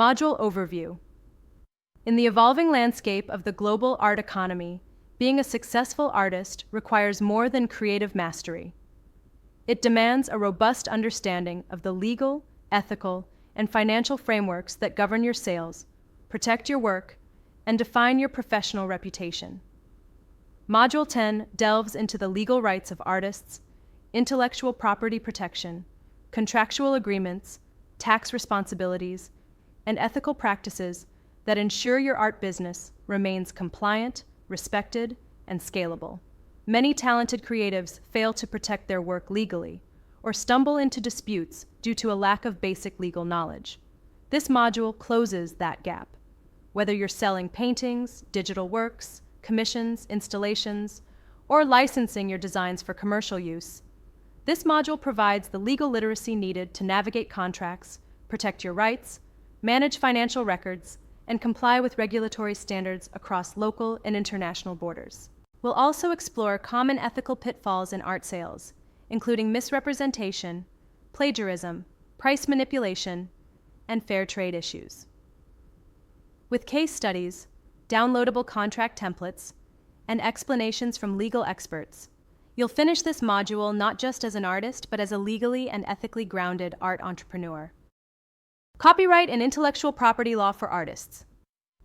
Module Overview. In the evolving landscape of the global art economy, being a successful artist requires more than creative mastery. It demands a robust understanding of the legal, ethical, and financial frameworks that govern your sales, protect your work, and define your professional reputation. Module 10 delves into the legal rights of artists, intellectual property protection, contractual agreements, tax responsibilities, and ethical practices that ensure your art business remains compliant, respected, and scalable. Many talented creatives fail to protect their work legally or stumble into disputes due to a lack of basic legal knowledge. This module closes that gap. Whether you're selling paintings, digital works, commissions, installations, or licensing your designs for commercial use, this module provides the legal literacy needed to navigate contracts, protect your rights, manage financial records, and comply with regulatory standards across local and international borders. We'll also explore common ethical pitfalls in art sales, including misrepresentation, plagiarism, price manipulation, and fair trade issues. With case studies, downloadable contract templates, and explanations from legal experts, you'll finish this module not just as an artist, but as a legally and ethically grounded art entrepreneur. Copyright and intellectual property law for artists.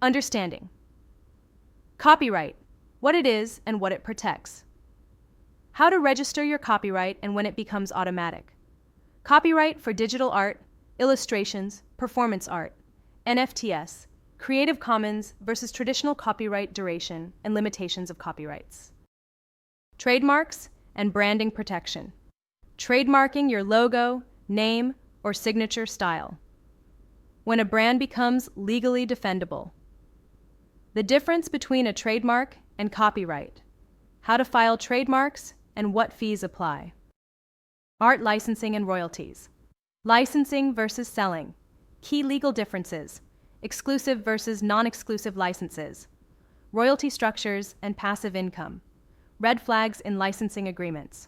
Understanding. Copyright, what it is and what it protects. How to register your copyright and when it becomes automatic. Copyright for digital art, illustrations, performance art, NFTs, Creative Commons versus traditional copyright duration and limitations of copyrights. Trademarks and branding protection. Trademarking your logo, name, or signature style. When a brand becomes legally defendable. The difference between a trademark and copyright. How to file trademarks and what fees apply. Art licensing and royalties. Licensing versus selling. Key legal differences. Exclusive versus non-exclusive licenses. Royalty structures and passive income. Red flags in licensing agreements.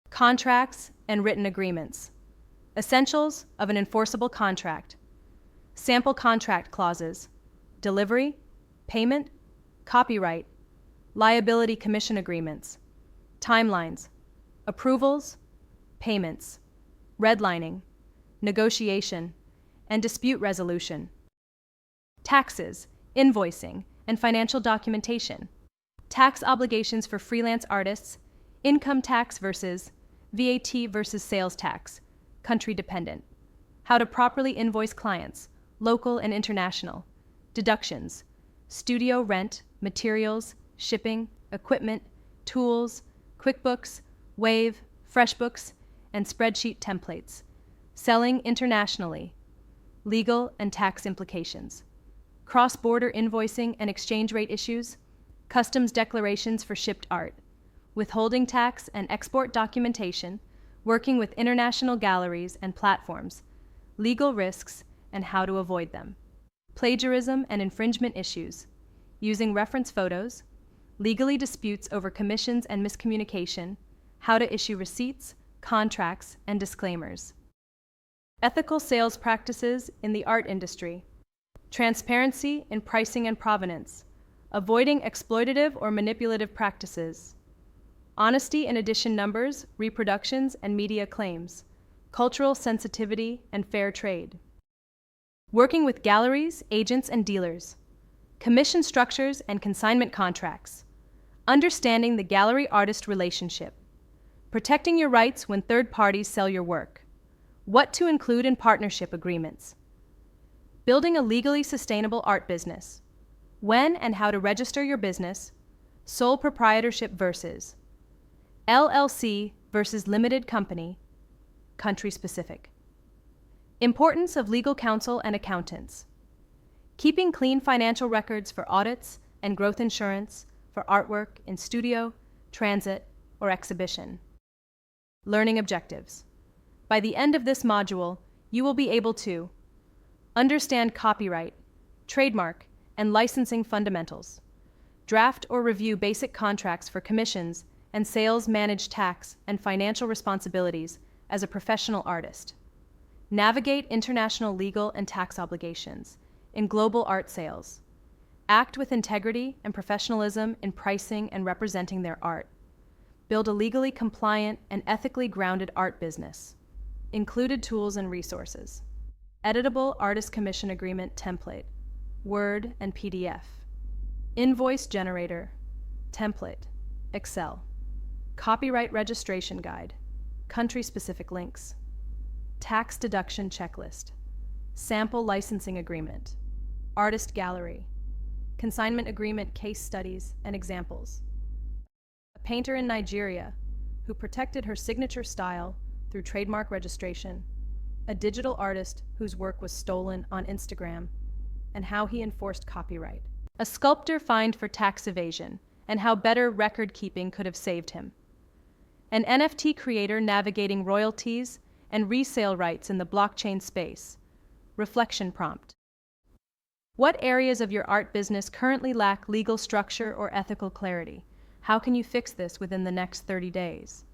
Contracts and written agreements. Essentials of an enforceable contract. Sample contract clauses. Delivery, payment, copyright, liability commission agreements, timelines, approvals, payments, redlining, negotiation, and dispute resolution. Taxes, invoicing, and financial documentation. Tax obligations for freelance artists, income tax versus VAT versus sales tax, country dependent. How to properly invoice clients, local and international. Deductions, studio rent, materials, shipping, equipment, tools, QuickBooks, Wave, FreshBooks, and spreadsheet templates. Selling internationally. Legal and tax implications. Cross-border invoicing and exchange rate issues. Customs declarations for shipped art. Withholding tax and export documentation. Working with international galleries and platforms. Legal risks and how to avoid them. Plagiarism and infringement issues. Using reference photos. Legally disputes over commissions and miscommunication. How to issue receipts, contracts, and disclaimers. Ethical sales practices in the art industry. Transparency in pricing and provenance. Avoiding exploitative or manipulative practices. Honesty in edition numbers, reproductions, and media claims. Cultural sensitivity and fair trade. Working with galleries, agents, and dealers. Commission structures and consignment contracts. Understanding the gallery-artist relationship. Protecting your rights when third parties sell your work. What to include in partnership agreements. Building a legally sustainable art business. When and how to register your business. Sole proprietorship versus LLC versus limited company. Country specific. Importance of legal counsel and accountants. Keeping clean financial records for audits and growth insurance for artwork in studio, transit, or exhibition. Learning objectives. By the end of this module, you will be able to understand copyright, trademark, and licensing fundamentals. Draft or review basic contracts for commissions and sales, manage tax and financial responsibilities as a professional artist. Navigate international legal and tax obligations in global art sales. Act with integrity and professionalism in pricing and representing their art. Build a legally compliant and ethically grounded art business. Included tools and resources. Editable artist commission agreement template, Word and PDF. Invoice generator, template, Excel. Copyright registration guide, country-specific links. Tax deduction checklist. Sample licensing agreement. Artist gallery. Consignment agreement case studies and examples. A painter in Nigeria who protected her signature style through trademark registration. A digital artist whose work was stolen on Instagram, and how he enforced copyright. A sculptor fined for tax evasion, and how better record keeping could have saved him. An NFT creator navigating royalties and resale rights in the blockchain space. Reflection prompt. What areas of your art business currently lack legal structure or ethical clarity? How can you fix this within the next 30 days?